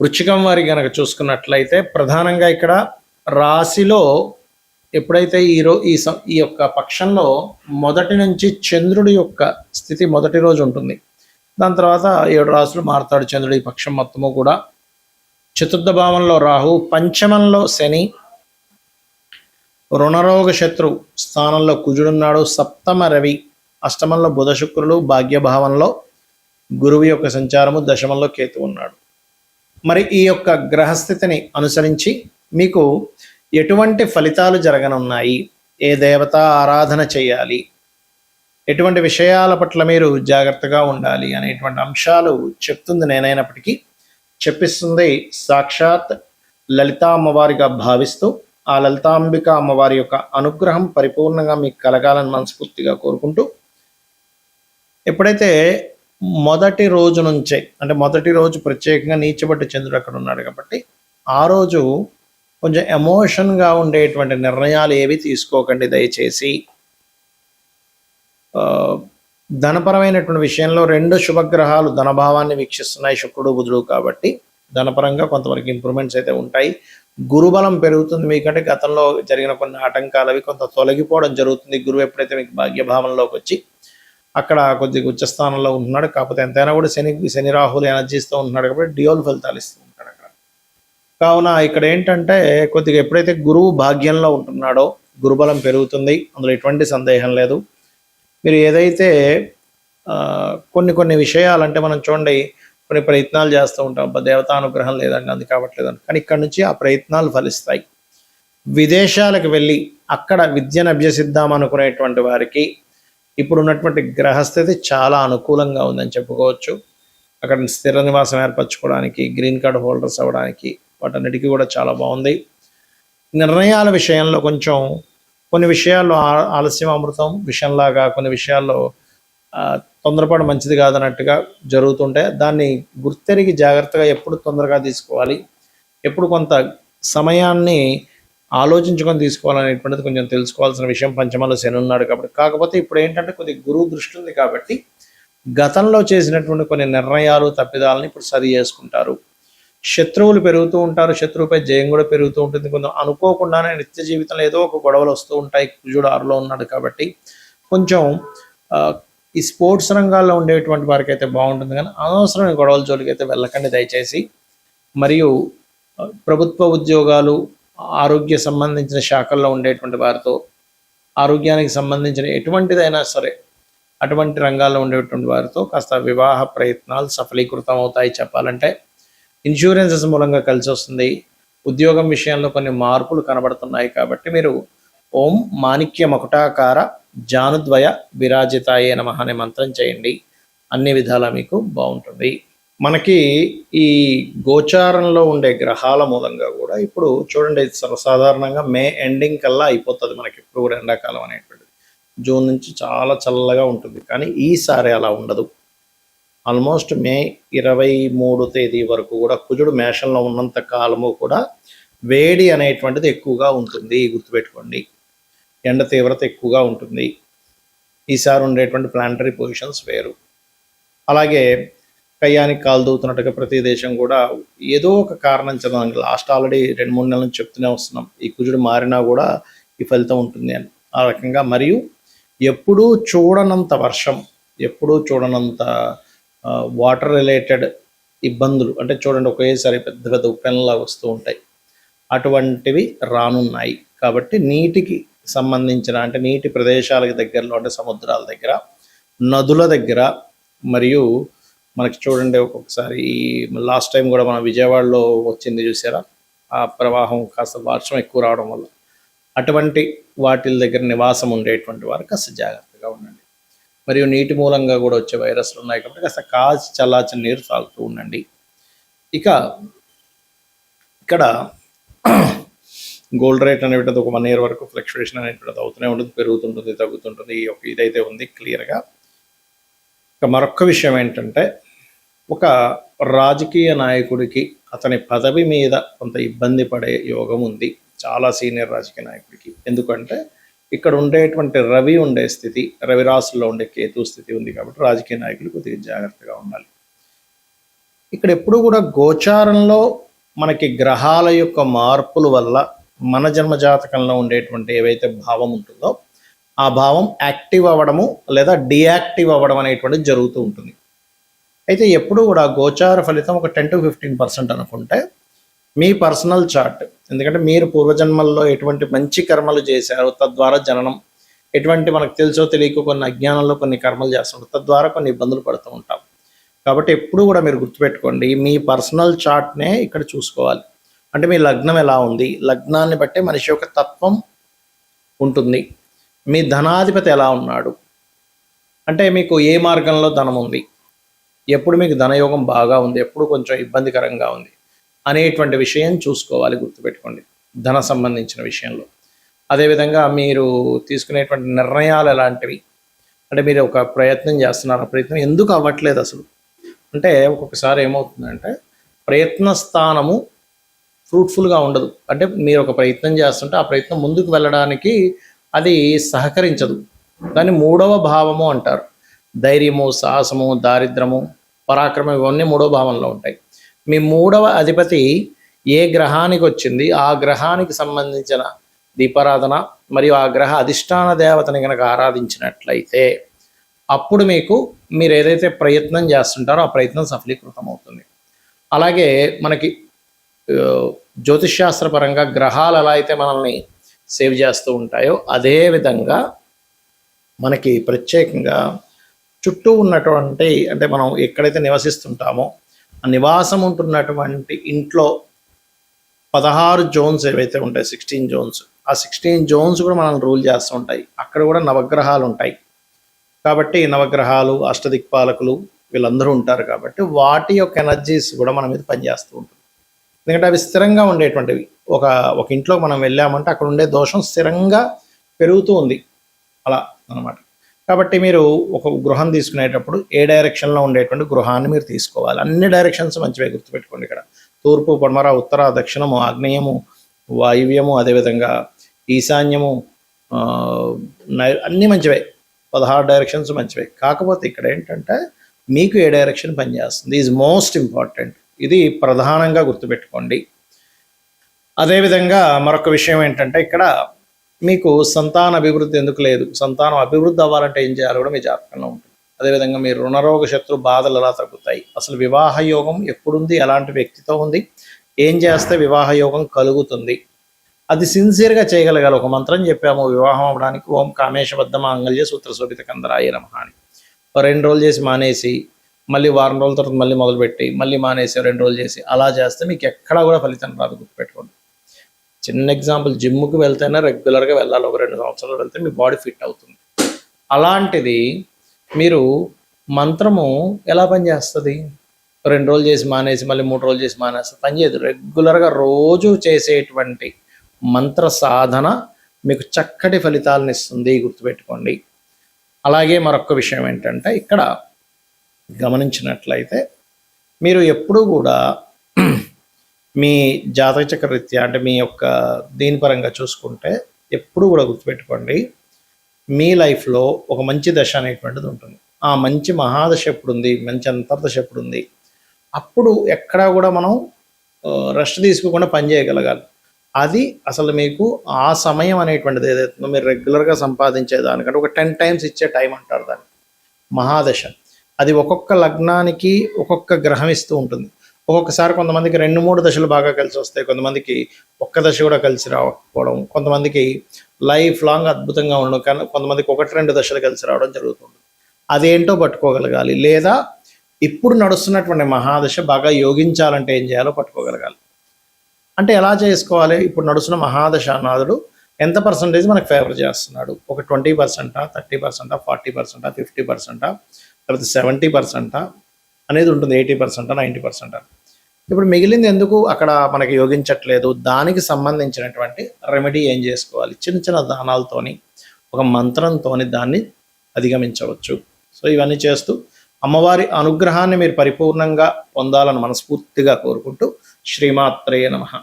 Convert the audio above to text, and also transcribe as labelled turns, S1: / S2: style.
S1: వృశ్చికం వారి గనక చూసుకున్నట్లయితే ప్రధానంగా ఇక్కడ రాశిలో ఎప్పుడైతే ఈ యొక్క పక్షంలో మొదటి నుంచి చంద్రుడి యొక్క స్థితి మొదటి రోజు ఉంటుంది. దాని తర్వాత 7 రాశులు మారుతాడు చంద్రుడి పక్షం మొత్తము కూడా. చతుర్థ భావంలో రాహు, పంచమంలో శని, రుణరోగ శత్రు స్థానంలో కుజుడున్నాడు, సప్తమ రవి, అష్టమంలో బుధ శుక్రులు, భాగ్యభావంలో గురువు యొక్క సంచారము, దశమంలో కేతు ఉన్నాడు. మరి ఈ యొక్క గ్రహస్థితిని అనుసరించి మీకు ఎటువంటి ఫలితాలు జరగనున్నాయి, ఏ దేవత ఆరాధన చేయాలి, ఎటువంటి విషయాల పట్ల మీరు జాగ్రత్తగా ఉండాలి అనేటువంటి అంశాలు చెప్తుంది నేనైనప్పటికీ చెప్పిస్తుంది సాక్షాత్ లలితా అమ్మవారిగా భావిస్తూ ఆ లలితాంబిక అమ్మవారి యొక్క అనుగ్రహం పరిపూర్ణంగా మీకు కలగాలని మనస్ఫూర్తిగా కోరుకుంటూ, ఎప్పుడైతే మొదటి రోజు నుంచే అంటే మొదటి రోజు ప్రత్యేకంగా నీచబట్టి చంద్రుడు అక్కడ ఉన్నాడు కాబట్టి ఆ రోజు కొంచెం ఎమోషన్గా ఉండేటువంటి నిర్ణయాలు ఏవి తీసుకోకండి దయచేసి. ధనపరమైనటువంటి విషయంలో 2 శుభగ్రహాలు ధనభావాన్ని వీక్షిస్తున్నాయి, శుక్రుడు బుధుడు, కాబట్టి ధనపరంగా కొంతవరకు ఇంప్రూవ్మెంట్స్ అయితే ఉంటాయి. గురుబలం పెరుగుతుంది మీకంటే గతంలో జరిగిన కొన్ని ఆటంకాలు అవి కొంత తొలగిపోవడం జరుగుతుంది. గురువు ఎప్పుడైతే మీకు భాగ్యభావంలోకి వచ్చి అక్కడ కొద్దిగా ఉచ్చస్థానంలో ఉంటున్నాడు, కాకపోతే ఎంతైనా కూడా శని రాహులు ఎనర్జీస్తో ఉంటున్నాడు కాబట్టి డ్యూయల్ ఫలితాలు ఇస్తూ ఉంటాడు అక్కడ. కావున ఇక్కడ ఏంటంటే కొద్దిగా ఎప్పుడైతే గురువు భాగ్యంలో ఉంటున్నాడో గురుబలం పెరుగుతుంది, అందులో ఎటువంటి సందేహం లేదు. మీరు ఏదైతే కొన్ని విషయాలంటే మనం చూడండి కొన్ని ప్రయత్నాలు చేస్తూ ఉంటాం, దేవతానుగ్రహం లేదండి అది కావట్లేదని, కానీ ఇక్కడ నుంచి ఆ ప్రయత్నాలు ఫలిస్తాయి. విదేశాలకు వెళ్ళి అక్కడ విద్యను అభ్యసిద్దాం అనుకునేటువంటి వారికి ఇప్పుడు ఉన్నటువంటి గ్రహస్థితి చాలా అనుకూలంగా ఉందని చెప్పుకోవచ్చు. అక్కడ స్థిర నివాసం ఏర్పరచుకోవడానికి, గ్రీన్ కార్డ్ హోల్డర్స్ అవ్వడానికి, వాటన్నిటికీ కూడా చాలా బాగుంది. నిర్ణయాల విషయంలో కొంచెం కొన్ని విషయాల్లో ఆలస్యం అమృతం విషయంలాగా కొన్ని విషయాల్లో తొందరపాటు మంచిది కాదన్నట్టుగా జరుగుతుంటే దాన్ని గుర్తెరిగి జాగ్రత్తగా ఎప్పుడు తొందరగా తీసుకోవాలి, ఎప్పుడు కొంత సమయాన్ని ఆలోచించుకొని తీసుకోవాలనేటువంటిది కొంచెం తెలుసుకోవాల్సిన విషయం. పంచమంలో శని ఉన్నాడు కాబట్టి. కాకపోతే ఇప్పుడు ఏంటంటే కొద్ది గురువు దృష్టి ఉంది కాబట్టి గతంలో చేసినటువంటి కొన్ని నిర్ణయాలు తప్పిదాలని ఇప్పుడు సరి చేసుకుంటారు. శత్రువులు పెరుగుతూ ఉంటారు, శత్రువుపై జయం కూడా పెరుగుతూ ఉంటుంది. కొంచెం అనుకోకుండానే నిత్య జీవితంలో ఏదో ఒక గొడవలు వస్తూ ఉంటాయి. కుజుడు 6లో ఉన్నాడు కాబట్టి కొంచెం ఈ స్పోర్ట్స్ రంగాల్లో ఉండేటువంటి వారికి అయితే బాగుంటుంది, కానీ అనవసరమైన గొడవల జోలికి అయితే వెళ్ళకండి దయచేసి. మరియు ప్రభుత్వ ఉద్యోగాలు, ఆరోగ్య సంబంధించిన శాఖల్లో ఉండేటువంటి వారితో, ఆరోగ్యానికి సంబంధించిన ఎటువంటిదైనా సరే అటువంటి రంగాల్లో ఉండేటువంటి వారితో కాస్త వివాహ ప్రయత్నాలు సఫలీకృతం అవుతాయి. చెప్పాలంటే ఇన్సూరెన్సెస్ మూలంగా కలిసి వస్తుంది. ఉద్యోగం విషయంలో కొన్ని మార్పులు కనబడుతున్నాయి కాబట్టి మీరు ఓం మాణిక్య మకుటాకార జానుద్వయ విరాజితాయే నమః అనే మంత్రం చేయండి, అన్ని విధాలా మీకు బాగుంటుంది. మనకి ఈ గోచారంలో ఉండే గ్రహాల మూలంగా కూడా ఇప్పుడు చూడండి సర్వసాధారణంగా మే ఎండింగ్ కల్లా అయిపోతుంది మనకి ఇప్పుడు కూడా ఎండాకాలం అనేటువంటిది. జూన్ నుంచి చాలా చల్లగా ఉంటుంది, కానీ ఈసారి అలా ఉండదు. ఆల్మోస్ట్ మే 23 తేదీ వరకు కూడా కుజుడు మేషంలో ఉన్నంత కాలము కూడా వేడి అనేటువంటిది ఎక్కువగా ఉంటుంది, గుర్తుపెట్టుకోండి. ఎండ తీవ్రత ఎక్కువగా ఉంటుంది. ఈసారి ఉండేటువంటి ప్లానటరీ పొజిషన్స్ వేరు. అలాగే కయ్యానికి కాలు దూతున్నట్టుగా ప్రతి దేశం కూడా ఏదో ఒక కారణం చదవండి. లాస్ట్ ఆల్రెడీ 2-3 నెలల నుంచి చెప్తూనే వస్తున్నాం, ఈ కుజుడు మారినా కూడా ఈ ఫలితం ఉంటుంది అని. ఆ రకంగా మరియు ఎప్పుడూ చూడనంత వర్షం, ఎప్పుడూ చూడనంత వాటర్ రిలేటెడ్ ఇబ్బందులు, అంటే చూడండి ఒకేసారి పెద్ద పెద్ద ఉప్పెనలా వస్తూ ఉంటాయి, అటువంటివి రానున్నాయి. కాబట్టి నీటికి సంబంధించిన అంటే నీటి ప్రదేశాలకు దగ్గరలో అంటే సముద్రాల దగ్గర, నదుల దగ్గర, మరియు మనకి చూడండి ఒక్కొక్కసారి లాస్ట్ టైం కూడా మన విజయవాడలో వచ్చింది చూసారా, ఆ ప్రవాహం కాస్త వర్షం ఎక్కువ రావడం వల్ల అటువంటి వాటి దగ్గర నివాసం ఉండేటువంటి వారు కాస్త జాగ్రత్తగా ఉండండి. మరియు నీటి మూలంగా కూడా వచ్చే వైరస్లు ఉన్నాయి కాబట్టి కాస్త కాచి చల్లార్చిన నీరు తాగుతూ ఉండండి. ఇక ఇక్కడ గోల్డ్ రేట్ అనేటువంటిది ఒక 1 year వరకు ఫ్లక్చువేషన్ అనేటువంటిది అవుతూనే ఉంటుంది, పెరుగుతుంటుంది, తగ్గుతుంటుంది. ఈ యొక్క ఇదైతే ఉంది క్లియర్గా. ఇక మరొక విషయం ఏంటంటే ఒక రాజకీయ నాయకుడికి అతని పదవి మీద కొంత ఇబ్బంది పడే యోగం ఉంది, చాలా సీనియర్ రాజకీయ నాయకుడికి. ఎందుకంటే ఇక్కడ ఉండేటువంటి రవి ఉండే స్థితి, రవి రాశుల్లో ఉండే కేతు స్థితి ఉంది కాబట్టి రాజకీయ నాయకులు కొద్దిగా జాగ్రత్తగా ఉండాలి. ఇక్కడ ఎప్పుడు కూడా గోచారంలో మనకి గ్రహాల యొక్క మార్పుల వల్ల మన జన్మ జాతకంలో ఉండేటువంటి ఏవైతే భావం ఉంటుందో ఆ భావం యాక్టివ్ అవ్వడము లేదా డియాక్టివ్ అవ్వడం అనేటువంటిది జరుగుతూ ఉంటుంది. అయితే ఎప్పుడు కూడా గోచార ఫలితం ఒక 10 to 15% అనుకుంటే మీ పర్సనల్ చార్ట్, ఎందుకంటే మీరు పూర్వజన్మల్లో ఎటువంటి మంచి కర్మలు చేశారో తద్వారా జననం, ఎటువంటి మనకు తెలుసో తెలియక కొన్ని అజ్ఞానంలో కొన్ని కర్మలు చేస్తుంటాం, తద్వారా కొన్ని ఇబ్బందులు పడుతూ ఉంటాం. కాబట్టి ఎప్పుడు కూడా మీరు గుర్తుపెట్టుకోండి, మీ పర్సనల్ చార్ట్నే ఇక్కడ చూసుకోవాలి. అంటే మీ లగ్నం ఎలా ఉంది, లగ్నాన్ని బట్టే మనిషి యొక్క తత్వం ఉంటుంది. మీ ధనాధిపతి ఎలా ఉన్నాడు, అంటే మీకు ఏ మార్గంలో ధనం ఉంది, ఎప్పుడు మీకు ధనయోగం బాగా ఉంది, ఎప్పుడు కొంచెం ఇబ్బందికరంగా ఉంది అనేటువంటి విషయం చూసుకోవాలి. గుర్తుపెట్టుకోండి ధన సంబంధించిన విషయంలో. అదేవిధంగా మీరు తీసుకునేటువంటి నిర్ణయాలు ఎలాంటివి, అంటే మీరు ఒక ప్రయత్నం చేస్తున్నారు, ఆ ప్రయత్నం ఎందుకు అవ్వట్లేదు అసలు అంటే ఒక్కొక్కసారి ఏమవుతుందంటే ప్రయత్న స్థానము ఫ్రూట్ఫుల్గా ఉండదు. అంటే మీరు ఒక ప్రయత్నం చేస్తుంటే ఆ ప్రయత్నం ముందుకు వెళ్ళడానికి అది సహకరించదు. దాన్ని మూడవ భావము అంటారు. ధైర్యము, సాహసము, దారిద్రము, పరాక్రమం ఇవన్నీ మూడవ భావంలో ఉంటాయి. మీ మూడవ అధిపతి ఏ గ్రహానికి వచ్చింది ఆ గ్రహానికి సంబంధించిన దీపారాధన మరియు ఆ గ్రహ అధిష్టాన దేవతని కనుక ఆరాధించినట్లయితే అప్పుడు మీరు ఏదైతే ప్రయత్నం చేస్తుంటారో ఆ ప్రయత్నం సఫలీకృతం అవుతుంది. అలాగే మనకి జ్యోతిష్శాస్త్రపరంగా గ్రహాలు ఎలా అయితే మనల్ని సేవ్ చేస్తూ ఉంటాయో అదే విధంగా మనకి ప్రత్యేకంగా చుట్టూ ఉన్నటువంటి, అంటే మనం ఎక్కడైతే నివసిస్తుంటామో ఆ నివాసం ఉంటున్నటువంటి ఇంట్లో 16 జోన్స్ ఏవైతే ఉంటాయి, 16 జోన్స్, ఆ 16 జోన్స్ కూడా మనల్ని రూల్ చేస్తూ ఉంటాయి. అక్కడ కూడా నవగ్రహాలు ఉంటాయి. కాబట్టి నవగ్రహాలు, అష్టదిక్పాలకులు వీళ్ళందరూ ఉంటారు. కాబట్టి వాటి యొక్క ఎనర్జీస్ కూడా మన మీద పనిచేస్తూ ఉంటుంది. ఎందుకంటే అవి స్థిరంగా ఉండేటువంటివి. ఒక ఇంట్లో మనం వెళ్ళామంటే అక్కడ ఉండే దోషం స్థిరంగా పెరుగుతూ ఉంది అలా అన్నమాట. కాబట్టి మీరు ఒక గృహం తీసుకునేటప్పుడు ఏ డైరెక్షన్లో ఉండేటువంటి గృహాన్ని మీరు తీసుకోవాలి. అన్ని డైరెక్షన్స్ మంచివే, గుర్తుపెట్టుకోండి. ఇక్కడ తూర్పు, పడమర, ఉత్తర, దక్షిణము, ఆగ్నేయము, వాయువ్యము, అదేవిధంగా ఈశాన్యము, అన్నీ మంచివే. 16 డైరెక్షన్స్ మంచివే. కాకపోతే ఇక్కడ ఏంటంటే మీకు ఏ డైరెక్షన్ పనిచేస్తుంది ఈజ్ మోస్ట్ ఇంపార్టెంట్. ఇది ప్రధానంగా గుర్తుపెట్టుకోండి. అదేవిధంగా మరొక విషయం ఏంటంటే ఇక్కడ మీకు సంతాన అభివృద్ధి ఎందుకు లేదు, సంతానం అభివృద్ధి అవ్వాలంటే ఏం చేయాలో కూడా మీ జాతకంలో ఉంటుంది. అదేవిధంగా మీ రుణరోగ శత్రు బాధలు ఎలా తగ్గుతాయి, అసలు వివాహ యోగం ఎప్పుడుంది, ఎలాంటి వ్యక్తితో ఉంది, ఏం చేస్తే వివాహ యోగం కలుగుతుంది, అది సిన్సియర్గా చేయగలగాలి. ఒక మంత్రం చెప్పాము వివాహం అవ్వడానికి, ఓం కామేశబద్ధ మాంగళ్య సూత్ర శోభిత కందరాయ నమః అని. 2 రోజులు చేసి మానేసి మళ్ళీ వారం రోజుల తర్వాత మళ్ళీ మొదలుపెట్టి మళ్ళీ మానేసి 2 రోజులు చేసి అలా చేస్తే మీకు ఎక్కడా కూడా ఫలితం రాదు, గుర్తుపెట్టుకోండి. చిన్న ఎగ్జాంపుల్, జిమ్కి వెళ్తేనే రెగ్యులర్గా వెళ్ళాలి. ఒక 2 సంవత్సరాలు వెళ్తే మీ బాడీ ఫిట్ అవుతుంది. అలాంటిది మీరు మంత్రము ఎలా పనిచేస్తుంది? 2 రోజులు చేసి మానేసి మళ్ళీ 3 రోజులు చేసి మానేస్తే పనిచేయదు. రెగ్యులర్గా రోజు చేసేటువంటి మంత్ర సాధన మీకు చక్కటి ఫలితాలను ఇస్తుంది, గుర్తుపెట్టుకోండి. అలాగే మరొక విషయం ఏంటంటే ఇక్కడ గమనించినట్లయితే మీరు ఎప్పుడూ కూడా మీ జాతక చక్ర రీత్యా, అంటే మీ యొక్క దీని పరంగా చూసుకుంటే ఎప్పుడు కూడా గుర్తుపెట్టుకోండి, మీ లైఫ్లో ఒక మంచి దశ అనేటువంటిది ఉంటుంది. ఆ మంచి మహాదశ ఎప్పుడుంది, మంచి అంతర్దశ ఎప్పుడుంది, అప్పుడు ఎక్కడా కూడా మనం రెస్ట్ తీసుకోకుండా పని చేయగలగాలి. అది అసలు మీకు ఆ సమయం అనేటువంటిది ఏదైతుందో మీరు రెగ్యులర్గా సంపాదించే దానికంటే ఒక 10 times ఇచ్చే టైం అంటారు దాన్ని, మహాదశ. అది ఒక్కొక్క లగ్నానికి ఒక్కొక్క గ్రహం ఇస్తూ ఉంటుంది. ఒక్కొక్కసారి కొంతమందికి 2-3 దశలు బాగా కలిసి వస్తాయి, కొంతమందికి ఒక్క దశ కూడా కలిసి రాకపోవడం, కొంతమందికి లైఫ్ లాంగ్ అద్భుతంగా ఉండడం, కానీ కొంతమందికి 1-2 దశలు కలిసి రావడం జరుగుతుంది. అదేంటో పట్టుకోగలగాలి. లేదా ఇప్పుడు నడుస్తున్నటువంటి మహాదశ బాగా యోగించాలంటే ఏం చేయాలో పట్టుకోగలగాలి. అంటే ఎలా చేసుకోవాలి? ఇప్పుడు నడుస్తున్న మహాదశ నాథుడు ఎంత పర్సంటేజ్ మనకు ఫేవర్ చేస్తున్నాడు? ఒక 20%, 30%, 40%, 50%, లేకపోతే 70% అనేది ఉంటుంది, 80%, 90%. ఇప్పుడు మిగిలింది ఎందుకు అక్కడ మనకి యోగించట్లేదు? దానికి సంబంధించినటువంటి రెమెడీ ఏం చేసుకోవాలి? చిన్న చిన్న దానాలతోని, ఒక మంత్రంతోని దాన్ని అధిగమించవచ్చు. సో ఇవన్నీ చేస్తూ అమ్మవారి అనుగ్రహాన్ని మీరు పరిపూర్ణంగా పొందాలని మనస్ఫూర్తిగా కోరుకుంటూ శ్రీమాత్రే నమః.